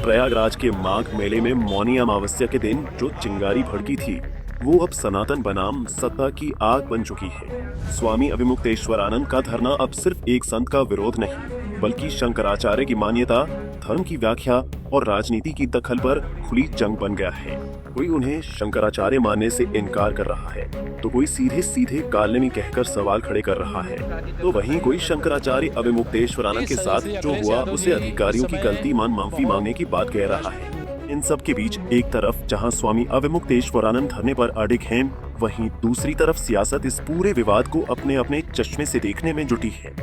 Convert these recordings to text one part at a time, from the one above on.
प्रयागराज के माघ मेले में मौनी अमावस्या के दिन जो चिंगारी भड़की थी वो अब सनातन बनाम सत्ता की आग बन चुकी है। स्वामी अविमुक्तेश्वरानंद का धरना अब सिर्फ एक संत का विरोध नहीं बल्कि शंकराचार्य की मान्यता, धर्म की व्याख्या और राजनीति की दखल पर खुली जंग बन गया है। कोई उन्हें शंकराचार्य मानने से इनकार कर रहा है तो कोई सीधे सीधे कालनेमी कहकर सवाल खड़े कर रहा है, तो वहीं कोई शंकराचार्य अविमुक्तेश्वरानंद के साथ जो हुआ उसे अधिकारियों की गलती मान माफी मांगने की बात कह रहा है। इन सब के बीच एक तरफ जहां स्वामी अविमुक्तेश्वरानंद धरने पर अडिग हैं, वहीं दूसरी तरफ सियासत इस पूरे विवाद को अपने अपने चश्मे से देखने में जुटी है।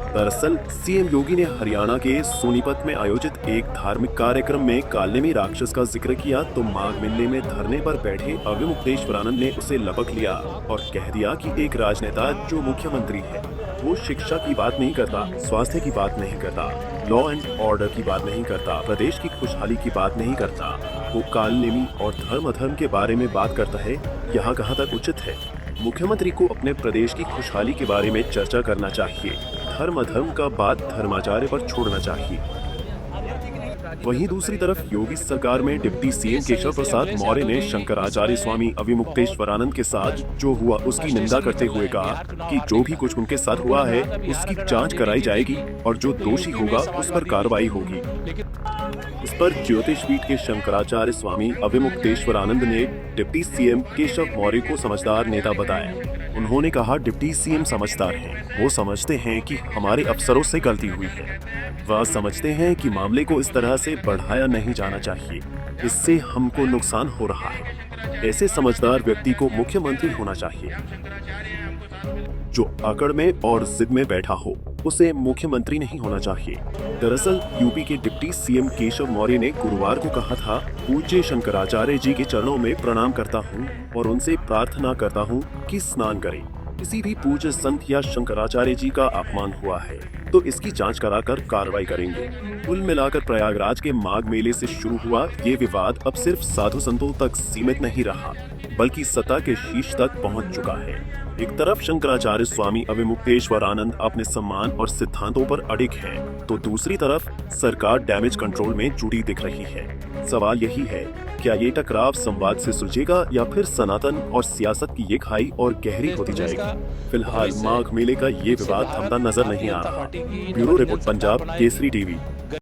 दरअसल सीएम योगी ने हरियाणा के सोनीपत में आयोजित एक धार्मिक कार्यक्रम में कालनेमी राक्षस का जिक्र किया तो माघ मेले में धरने पर बैठे अविमुक्तेश्वरानंद ने उसे लपक लिया और कह दिया कि एक राजनेता जो मुख्यमंत्री है वो शिक्षा की बात नहीं करता, स्वास्थ्य की बात नहीं करता, लॉ एंड ऑर्डर की बात नहीं करता, प्रदेश की खुशहाली की बात नहीं करता, वो कालनेमी और धर्म अधर्म के बारे में बात करता है। यहाँ कहाँ तक उचित है? मुख्यमंत्री को अपने प्रदेश की खुशहाली के बारे में चर्चा करना चाहिए, धर्म अधर्म का बात धर्माचार्य पर छोड़ना चाहिए। वहीं दूसरी तरफ योगी सरकार में डिप्टी सीएम केशव प्रसाद मौर्य ने शंकराचार्य स्वामी अविमुक्तेश्वरानंद के साथ जो हुआ उसकी निंदा करते हुए कहा कि जो भी कुछ उनके साथ हुआ है उसकी जांच कराई जाएगी और जो दोषी होगा उस पर कार्रवाई होगी। इस पर ज्योतिष पीठ के शंकराचार्य स्वामी अविमुक्तेश्वरानंद ने डिप्टी सीएम केशव मौर्य को समझदार नेता बताया। उन्होंने कहा, डिप्टी सीएम समझदार हैं, वो समझते हैं कि हमारे अफसरों से गलती हुई है, वह समझते हैं कि मामले को इस तरह से बढ़ाया नहीं जाना चाहिए, इससे हमको नुकसान हो रहा है। ऐसे समझदार व्यक्ति को मुख्यमंत्री होना चाहिए। जो अकड़ में और जिद में बैठा हो उसे मुख्यमंत्री नहीं होना चाहिए। दरअसल यूपी के डिप्टी सीएम केशव मौर्य ने गुरुवार को कहा था, पूज्य शंकराचार्य जी के चरणों में प्रणाम करता हूँ और उनसे प्रार्थना करता हूँ कि स्नान करें। किसी भी पूज्य संत या शंकराचार्य जी का अपमान हुआ है तो इसकी जांच कराकर कार्रवाई करेंगे। कुल मिलाकर प्रयागराज के माघ मेले से शुरू हुआ ये विवाद अब सिर्फ साधु संतों तक सीमित नहीं रहा बल्कि सत्ता के शीर्ष तक पहुंच चुका है। एक तरफ शंकराचार्य स्वामी अविमुक्तेश्वरानंद अपने सम्मान और सिद्धांतों पर अडिग हैं, तो दूसरी तरफ सरकार डैमेज कंट्रोल में जुटी दिख रही है। सवाल यही है, क्या ये टकराव संवाद से सुलझेगा या फिर सनातन और सियासत की ये खाई और गहरी होती जाएगी? फिलहाल माघ मेले का ये विवाद थमता नजर नहीं आ रहा। Bureau report, Punjab Kesari TV.